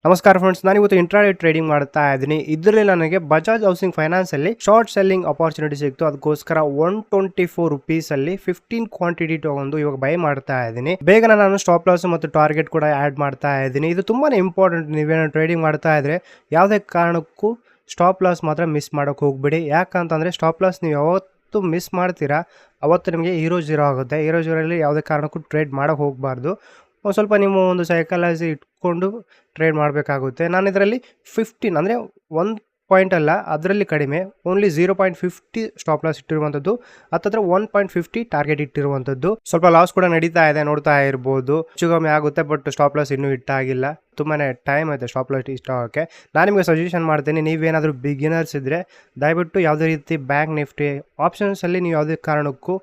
ನಮಸ್ಕಾರ ಫ್ರೆಂಡ್ಸ್, ನಾನು ಇವತ್ತು ಇಂಟ್ರಾಡೇ ಟ್ರೇಡಿಂಗ್ ಮಾಡ್ತಾ ಇದ್ದೀನಿ. ಇದರಲ್ಲಿ ನನಗೆ ಬಜಾಜ್ ಹೌಸಿಂಗ್ ಫೈನಾನ್ಸ್ ಅಲ್ಲಿ ಶಾರ್ಟ್ ಸೆಲ್ಲಿಂಗ್ ಅಪಾರ್ಚುನಿಟಿ ಸಿಕ್ತು. ಅದಕ್ಕೋಸ್ಕರ 124 ರುಪೀಸ್ ಅಲ್ಲಿ 15 ಕ್ವಾಂಟಿಟಿ ತಗೊಂಡು ಇವಾಗ ಬೈ ಮಾಡ್ತಾ ಇದ್ದೀನಿ. ಬೇಗನೆ ನಾನು ಸ್ಟಾಪ್ ಲಾಸ್ ಮತ್ತು ಟಾರ್ಗೆಟ್ ಕೂಡ ಆಡ್ ಮಾಡ್ತಾ ಇದ್ದೀನಿ. ಇದು ತುಂಬಾನೇ ಇಂಪಾರ್ಟೆಂಟ್. ನೀವೇನೋ ಟ್ರೇಡಿಂಗ್ ಮಾಡ್ತಾ ಇದ್ರೆ ಯಾವುದೇ ಕಾರಣಕ್ಕೂ ಸ್ಟಾಪ್ ಲಾಸ್ ಮಾತ್ರ ಮಿಸ್ ಮಾಡೋಕೆ ಹೋಗ್ಬೇಡಿ. ಯಾಕಂತಂದ್ರೆ ಸ್ಟಾಪ್ ಲಾಸ್ ನೀವು ಯಾವತ್ತು ಮಿಸ್ ಮಾಡ್ತೀರಾ ಅವತ್ತು ನಿಮಗೆ ಹೀರೋ ಜೀರೋ ಆಗುತ್ತೆ. ಹೀರೋ ಜೀರೋಲ್ಲಿ ಯಾವುದೇ ಕಾರಣಕ್ಕೂ ಟ್ರೇಡ್ ಮಾಡೋಕೆ ಹೋಗಬಾರ್ದು. ಒಂದು ಸ್ವಲ್ಪ ನೀವು ಒಂದು ಸೈಕಾಲಜಿ ಇಟ್ಕೊಂಡು ಟ್ರೇಡ್ ಮಾಡಬೇಕಾಗುತ್ತೆ. ನಾನು ಇದರಲ್ಲಿ 15 ಅಂದರೆ 1 ಪಾಯಿಂಟ್ ಅಲ್ಲ, ಅದರಲ್ಲಿ ಕಡಿಮೆ ಓನ್ಲಿ 0.50 ಸ್ಟಾಪ್ ಲಾಸ್ ಇಟ್ಟಿರುವಂಥದ್ದು, ಹತ್ತತ್ರ 1.50 ಟಾರ್ಗೆಟ್ ಇಟ್ಟಿರುವಂಥದ್ದು. ಸ್ವಲ್ಪ ಲಾಸ್ ಕೂಡ ನಡೀತಾ ಇದೆ, ನೋಡ್ತಾ ಇರ್ಬೋದು. ಹೆಚ್ಚು ಕಮ್ಮಿ ಆಗುತ್ತೆ, ಬಟ್ ಸ್ಟಾಪ್ ಲಾಸ್ ಇನ್ನೂ ಇಟ್ಟಾಗಿಲ್ಲ. ತುಂಬಾ ಟೈಮ್ ಆಯಿತು ಸ್ಟಾಪ್ ಲಾಸ್ ಇಷ್ಟ ಆಗೋಕ್ಕೆ. ನಾನು ನಿಮಗೆ ಸಜೆಷನ್ ಮಾಡ್ತೀನಿ, ನೀವೇನಾದರೂ ಬಿಗಿನರ್ಸ್ ಇದ್ದರೆ ದಯವಿಟ್ಟು ಯಾವುದೇ ರೀತಿ ಬ್ಯಾಂಕ್ ನಿಫ್ಟಿ ಆಪ್ಷನ್ಸಲ್ಲಿ ನೀವು ಯಾವುದೇ ಕಾರಣಕ್ಕೂ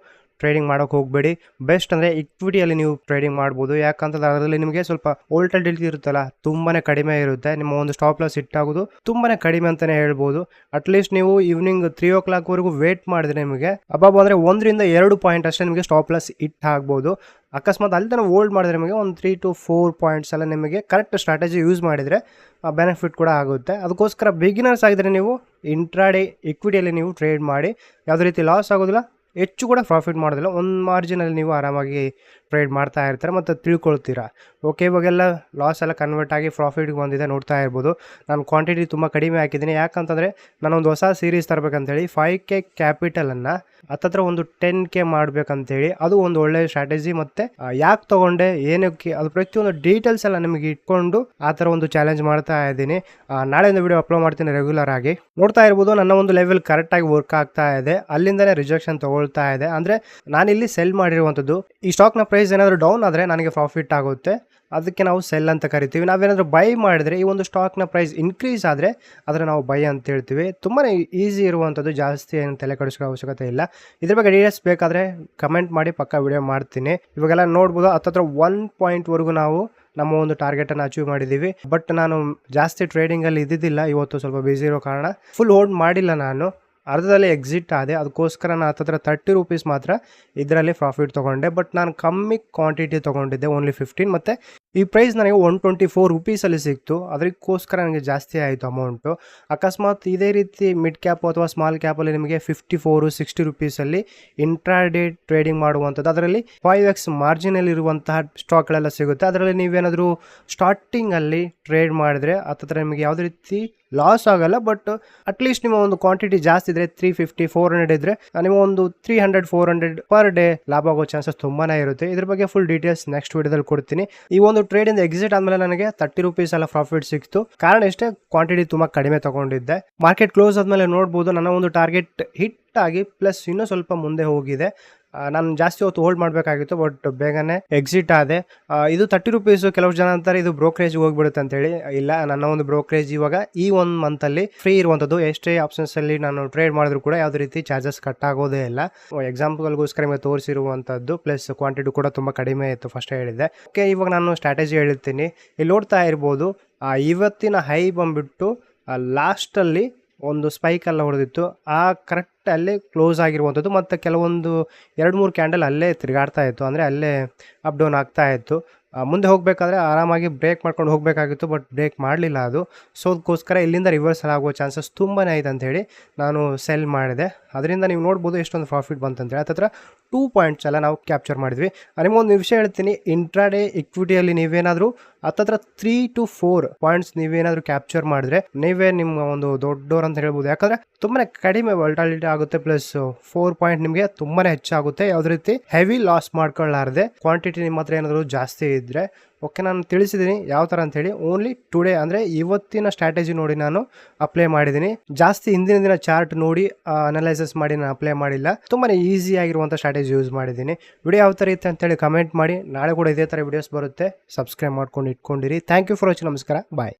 ಟ್ರೇಡಿಂಗ್ ಮಾಡೋಕೆ ಹೋಗಬೇಡಿ. ಬೆಸ್ಟ್ ಅಂದರೆ ಇಕ್ವಿಟಿಯಲ್ಲಿ ನೀವು ಟ್ರೇಡಿಂಗ್ ಮಾಡ್ಬೋದು. ಯಾಕಂತಂದ್ರೆ ಅದರಲ್ಲಿ ನಿಮಗೆ ಸ್ವಲ್ಪ ವೋಲ್ಟಾಲಿಟಿ ಇರುತ್ತಲ್ಲ, ತುಂಬಾ ಕಡಿಮೆ ಇರುತ್ತೆ. ನಿಮ್ಮ ಒಂದು ಸ್ಟಾಪ್ ಲಾಸ್ ಇಟ್ಟಾಗೋದು ತುಂಬಾ ಕಡಿಮೆ ಅಂತಲೇ ಹೇಳ್ಬೋದು. ಅಟ್ಲೀಸ್ಟ್ ನೀವು ಈವ್ನಿಂಗ್ 3 o'clock ವರೆಗೂ ವೇಟ್ ಮಾಡಿದ್ರೆ ನಿಮಗೆ ಅಬ್ಬಬ್ಬ ಅಂದರೆ 1 ರಿಂದ 2 ಪಾಯಿಂಟ್ ಅಷ್ಟೇ ನಿಮಗೆ ಸ್ಟಾಪ್ ಲಾಸ್ ಆಗ್ಬೋದು. ಅಕಸ್ಮಾತ್ ಅಲ್ಲಿ ತನಕ ಹೋಲ್ಡ್ ಮಾಡಿದ್ರೆ ನಿಮಗೆ ಒಂದು 3 to 4 ಪಾಯಿಂಟ್ಸ್ ಎಲ್ಲ ನಿಮಗೆ ಕರೆಕ್ಟ್ ಸ್ಟ್ರಾಟಜಿ ಯೂಸ್ ಮಾಡಿದರೆ ಬೆನಿಫಿಟ್ ಕೂಡ ಆಗುತ್ತೆ. ಅದಕ್ಕೋಸ್ಕರ ಬಿಗಿನರ್ಸ್ ಆಗಿದ್ರೆ ನೀವು ಇಂಟ್ರಾಡೇ ಇಕ್ವಿಟಿಯಲ್ಲಿ ನೀವು ಟ್ರೇಡ್ ಮಾಡಿ, ಯಾವುದೇ ರೀತಿ ಲಾಸ್ ಆಗೋದಿಲ್ಲ, ಹೆಚ್ಚು ಕೂಡ ಪ್ರಾಫಿಟ್ ಮಾಡೋದಿಲ್ಲ. ಒಂದು ಮಾರ್ಜಿನಲ್ಲಿ ನೀವು ಆರಾಮಾಗಿ ಟ್ರೇಡ್ ಮಾಡ್ತಾ ಇರ್ತಾರೆ ಮತ್ತು ತಿಳ್ಕೊಳ್ತೀರಾ. ಓಕೆ, ಇವಾಗೆಲ್ಲ ಲಾಸ್ ಎಲ್ಲ ಕನ್ವರ್ಟ್ ಆಗಿ ಪ್ರಾಫಿಟ್ಗೆ ಬಂದಿದೆ, ನೋಡ್ತಾ ಇರ್ಬೋದು. ನಾನು ಕ್ವಾಂಟಿಟಿ ತುಂಬ ಕಡಿಮೆ ಹಾಕಿದ್ದೀನಿ. ಯಾಕಂತಂದರೆ ನಾನೊಂದು ಹೊಸ ಸೀರೀಸ್ ತರಬೇಕಂತೇಳಿ 5K ಕ್ಯಾಪಿಟಲನ್ನು ಹತ್ತತ್ರ ಒಂದು 10K ಮಾಡಬೇಕಂತೇಳಿ. ಅದು ಒಂದು ಒಳ್ಳೆ ಸ್ಟ್ರಾಟಜಿ. ಮತ್ತು ಯಾಕೆ ತೊಗೊಂಡೆ, ಏನಕ್ಕೆ, ಅದು ಪ್ರತಿಯೊಂದು ಡೀಟೇಲ್ಸ್ ಎಲ್ಲ ನಿಮಗೆ ಇಟ್ಕೊಂಡು ಆ ಥರ ಒಂದು ಚಾಲೆಂಜ್ ಮಾಡ್ತಾ ಇದ್ದೀನಿ. ನಾಳೆಯಿಂದ ವಿಡಿಯೋ ಅಪ್ಲೋಡ್ ಮಾಡ್ತೀನಿ ರೆಗ್ಯುಲರ್ ಆಗಿ. ನೋಡ್ತಾ ಇರ್ಬೋದು, ನನ್ನ ಒಂದು ಲೆವೆಲ್ ಕರೆಕ್ಟಾಗಿ ವರ್ಕ್ ಆಗ್ತಾ ಇದೆ. ಅಲ್ಲಿಂದನೇ ರಿಜೆಕ್ಷನ್ ತೊಗೊಳ್ತಾ ಇದೆ. ಅಂದರೆ ನಾನಿಲ್ಲಿ ಸೆಲ್ ಮಾಡಿರುವಂಥದ್ದು. ಈ ಸ್ಟಾಕ್ನ ಪ್ರೈಸ್ ಏನಾದರೂ ಡೌನ್ ಆದರೆ ನನಗೆ ಪ್ರಾಫಿಟ್ ಆಗುತ್ತೆ, ಅದಕ್ಕೆ ನಾವು ಸೆಲ್ ಅಂತ ಕರಿತೀವಿ. ನಾವೇನಾದರೂ ಬೈ ಮಾಡಿದರೆ ಈ ಒಂದು ಸ್ಟಾಕ್ನ ಪ್ರೈಸ್ ಇನ್ಕ್ರೀಸ್ ಆದರೆ ಅದನ್ನು ನಾವು ಬೈ ಅಂತ ಹೇಳ್ತೀವಿ. ತುಂಬಾ ಈಸಿ ಇರುವಂಥದ್ದು, ಜಾಸ್ತಿ ಏನು ತಲೆ ಕೆಡಿಸ್ಕೋ ಅವಶ್ಯಕತೆ ಇಲ್ಲ. ಇದ್ರ ಬಗ್ಗೆ ಡೀಟೇಲ್ಸ್ ಬೇಕಾದರೆ ಕಮೆಂಟ್ ಮಾಡಿ, ಪಕ್ಕ ವಿಡಿಯೋ ಮಾಡ್ತೀನಿ. ಇವಾಗೆಲ್ಲ ನೋಡ್ಬೋದು, ಹತ್ತತ್ರ 1 ಪಾಯಿಂಟ್ವರೆಗೂ ನಾವು ನಮ್ಮ ಒಂದು ಟಾರ್ಗೆಟನ್ನು ಅಚೀವ್ ಮಾಡಿದ್ದೀವಿ. ಬಟ್ ನಾನು ಜಾಸ್ತಿ ಟ್ರೇಡಿಂಗಲ್ಲಿ ಇದ್ದಿದ್ದಿಲ್ಲ, ಇವತ್ತು ಸ್ವಲ್ಪ ಬ್ಯುಸಿ ಇರೋ ಕಾರಣ ಫುಲ್ ಹೋಲ್ಡ್ ಮಾಡಿಲ್ಲ. ನಾನು ಅರ್ಧದಲ್ಲಿ ಎಕ್ಸಿಟ್ ಆದೆ. ಅದಕ್ಕೋಸ್ಕರ ನಾನು ಹತ್ತತ್ರ 30 ರುಪೀಸ್ ಮಾತ್ರ ಇದರಲ್ಲಿ ಪ್ರಾಫಿಟ್ ತೊಗೊಂಡೆ. ಬಟ್ ನಾನು ಕಮ್ಮಿ ಕ್ವಾಂಟಿಟಿ ತೊಗೊಂಡಿದ್ದೆ, ಓನ್ಲಿ 15. ಮತ್ತು ಈ ಪ್ರೈಸ್ ನನಗೆ 124 ರುಪೀಸಲ್ಲಿ ಸಿಕ್ತು. ಅದಕ್ಕೋಸ್ಕರ ನನಗೆ ಜಾಸ್ತಿ ಆಯಿತು ಅಮೌಂಟು. ಅಕಸ್ಮಾತ್ ಇದೇ ರೀತಿ ಮಿಡ್ ಕ್ಯಾಪ್ ಅಥವಾ ಸ್ಮಾಲ್ ಕ್ಯಾಪಲ್ಲಿ ನಿಮಗೆ 54-60 ರುಪೀಸಲ್ಲಿ ಇಂಟ್ರಾಡೇ ಟ್ರೇಡಿಂಗ್ ಮಾಡುವಂಥದ್ದು, ಅದರಲ್ಲಿ 5x ಮಾರ್ಜಿನಲ್ಲಿರುವಂತಹ ಸ್ಟಾಕ್ಗಳೆಲ್ಲ ಸಿಗುತ್ತೆ. ಅದರಲ್ಲಿ ನೀವೇನಾದರೂ ಸ್ಟಾರ್ಟಿಂಗಲ್ಲಿ ಟ್ರೇಡ್ ಮಾಡಿದ್ರೆ ಹತ್ತತ್ರ ನಿಮಗೆ ಯಾವುದೇ ರೀತಿ ಲಾಸ್ ಆಗಲ್ಲ. ಬಟ್ ಅಟ್ಲೀಸ್ಟ್ ನಿಮ್ಮ ಒಂದು ಕ್ವಾಂಟಿಟಿ ಜಾಸ್ತಿ ಇದ್ದರೆ 350-400 ಇದ್ದರೆ ನೀವು ಒಂದು 300-400 ಪರ್ ಡೇ ಲಾಭ ಆಗೋ ಚಾನ್ಸಸ್ ತುಂಬಾ ಇರುತ್ತೆ. ಇದ್ರ ಬಗ್ಗೆ ಫುಲ್ ಡೀಟೇಲ್ಸ್ ನೆಕ್ಸ್ಟ್ ವಿಡಿಯೋದಲ್ಲಿ ಕೊಡ್ತೀನಿ. ಈ ಒಂದು ಟ್ರೇಡಿಂದ ಎಕ್ಸಿಟ್ ಆದಮೇಲೆ ನನಗೆ 30 ರುಪೀಸ್ ಎಲ್ಲ ಪ್ರಾಫಿಟ್ ಸಿಕ್ತು. ಕಾರಣ ಎಷ್ಟೇ, ಕ್ವಾಂಟಿಟಿ ತುಂಬ ಕಡಿಮೆ ತೊಗೊಂಡಿದ್ದೆ. ಮಾರ್ಕೆಟ್ ಕ್ಲೋಸ್ ಆದಮೇಲೆ ನೋಡ್ಬೋದು, ನನ್ನ ಒಂದು ಟಾರ್ಗೆಟ್ ಹಿಟ್ ಆಗಿ ಪ್ಲಸ್ ಇನ್ನೂ ಸ್ವಲ್ಪ ಮುಂದೆ ಹೋಗಿದೆ. ನಾನು ಜಾಸ್ತಿ ಹೊತ್ತು ಹೋಲ್ಡ್ ಮಾಡಬೇಕಾಗಿತ್ತು, ಬಟ್ ಬೇಗನೆ ಎಕ್ಸಿಟ್ ಆದೆ. ಇದು 30 ರುಪೀಸು. ಕೆಲವು ಜನ ಅಂತಾರೆ ಇದು ಬ್ರೋಕರೇಜ್ ಹೋಗ್ಬಿಡುತ್ತೆ ಅಂತೇಳಿ. ಇಲ್ಲ, ನನ್ನ ಒಂದು ಬ್ರೋಕರೇಜ್ ಇವಾಗ ಈ 1 ಮಂತಲ್ಲಿ ಫ್ರೀ ಇರುವಂಥದ್ದು. ಎಷ್ಟೇ ಆಪ್ಷನ್ಸಲ್ಲಿ ನಾನು ಟ್ರೇಡ್ ಮಾಡಿದ್ರು ಕೂಡ ಯಾವುದೇ ರೀತಿ ಚಾರ್ಜಸ್ ಕಟ್ ಆಗೋದೇ ಇಲ್ಲ. ಎಕ್ಸಾಂಪಲ್ಗೋಸ್ಕರ ನಿಮಗೆ ತೋರಿಸಿರುವಂಥದ್ದು. ಪ್ಲಸ್ ಕ್ವಾಂಟಿಟಿ ಕೂಡ ತುಂಬ ಕಡಿಮೆ ಇತ್ತು, ಫಸ್ಟ್ ಹೇಳಿದ್ದೆ. ಓಕೆ, ಇವಾಗ ನಾನು ಸ್ಟ್ರಾಟಜಿ ಹೇಳ್ತೀನಿ. ಇಲ್ಲಿ ನೋಡ್ತಾ ಇರ್ಬೋದು, ಇವತ್ತಿನ ಹೈ ಬಂದುಬಿಟ್ಟು ಲಾಸ್ಟಲ್ಲಿ ಒಂದು ಸ್ಪೈಕ್ ಎಲ್ಲ ಹೊಡೆದಿತ್ತು. ಆ ಕರೆಕ್ಟ್ ಅಲ್ಲೇ ಕ್ಲೋಸ್ ಆಗಿರುವಂಥದ್ದು. ಮತ್ತು ಕೆಲವೊಂದು 2-3 ಕ್ಯಾಂಡಲ್ ಅಲ್ಲೇ ತಿರುಗಾಡ್ತಾ ಇತ್ತು, ಅಂದರೆ ಅಲ್ಲೇ ಅಪ್ ಡೌನ್ ಆಗ್ತಾ ಇತ್ತು. ಮುಂದೆ ಹೋಗಬೇಕಾದ್ರೆ ಆರಾಮಾಗಿ ಬ್ರೇಕ್ ಮಾಡ್ಕೊಂಡು ಹೋಗಬೇಕಾಗಿತ್ತು, ಬಟ್ ಬ್ರೇಕ್ ಮಾಡಲಿಲ್ಲ ಅದು. ಸೊ ಅದಕ್ಕೋಸ್ಕರ ಇಲ್ಲಿಂದ ರಿವರ್ಸಲ್ ಆಗುವ ಚಾನ್ಸಸ್ ತುಂಬಾ ಐತೆ ಅಂಥೇಳಿ ನಾನು ಸೆಲ್ ಮಾಡಿದೆ. ಅದರಿಂದ ನೀವು ನೋಡ್ಬೋದು ಎಷ್ಟೊಂದು ಪ್ರಾಫಿಟ್ ಬಂತಂತೇಳಿ. ಹತ್ತತ್ರ 2 ಪಾಯಿಂಟ್ಸ್ ಎಲ್ಲ ನಾವು ಕ್ಯಾಪ್ಚರ್ ಮಾಡಿದ್ವಿ. ನಿಮಗೊಂದು ವಿಷಯ ಹೇಳ್ತೀನಿ, ಇಂಟ್ರಾಡೇ ಇಕ್ವಿಟಿಯಲ್ಲಿ ನೀವೇನಾದರೂ ಹತ್ತತ್ರ 3 to 4 ಪಾಯಿಂಟ್ಸ್ ನೀವೇನಾದರೂ ಕ್ಯಾಪ್ಚರ್ ಮಾಡಿದ್ರೆ ನೀವೇ ನಿಮ್ಮ ಒಂದು ದೊಡ್ಡೋರು ಅಂತ ಹೇಳ್ಬೋದು. ಯಾಕಂದರೆ ತುಂಬಾ ಕಡಿಮೆ ವೋಲ್ಟಾಲಿಟಿ ಆಗುತ್ತೆ, ಪ್ಲಸ್ 4 ಪಾಯಿಂಟ್ ನಿಮಗೆ ತುಂಬಾ ಹೆಚ್ಚಾಗುತ್ತೆ. ಯಾವುದೇ ರೀತಿ ಹೆವಿ ಲಾಸ್ ಮಾಡ್ಕೊಳ್ಳಾರ್ದೆ ಕ್ವಾಂಟಿಟಿ ನಿಮ್ಮ ಹತ್ರ ಏನಾದರೂ ಜಾಸ್ತಿ ಇದ್ದರೆ. ಓಕೆ, ನಾನು ತಿಳಿಸಿದ್ದೀನಿ ಯಾವ ಥರ ಅಂಥೇಳಿ. ಓನ್ಲಿ ಟುಡೇ ಅಂದರೆ ಇವತ್ತಿನ ಸ್ಟ್ರಾಟಜಿ ನೋಡಿ ನಾನು ಅಪ್ಲೈ ಮಾಡಿದ್ದೀನಿ. ಜಾಸ್ತಿ ಹಿಂದಿನ ದಿನ ಚಾರ್ಟ್ ನೋಡಿ ಅನಲೈಸಸ್ ಮಾಡಿ ನಾನು ಅಪ್ಲೈ ಮಾಡಿಲ್ಲ. ತುಂಬಾ ಈಸಿ ಆಗಿರುವಂಥ ಸ್ಟ್ರಾಟಜಿ ಯೂಸ್ ಮಾಡಿದ್ದೀನಿ. ವಿಡಿಯೋ ಯಾವ ಥರ ಇತ್ತು ಅಂತೇಳಿ ಕಮೆಂಟ್ ಮಾಡಿ. ನಾಳೆ ಕೂಡ ಇದೇ ಥರ ವಿಡಿಯೋಸ್ ಬರುತ್ತೆ, ಸಬ್ಸ್ಕ್ರೈಬ್ ಮಾಡ್ಕೊಂಡು ಇಟ್ಕೊಂಡಿರಿ. Thank you for watching. ನಮಸ್ಕಾರ, ಬಾಯ್.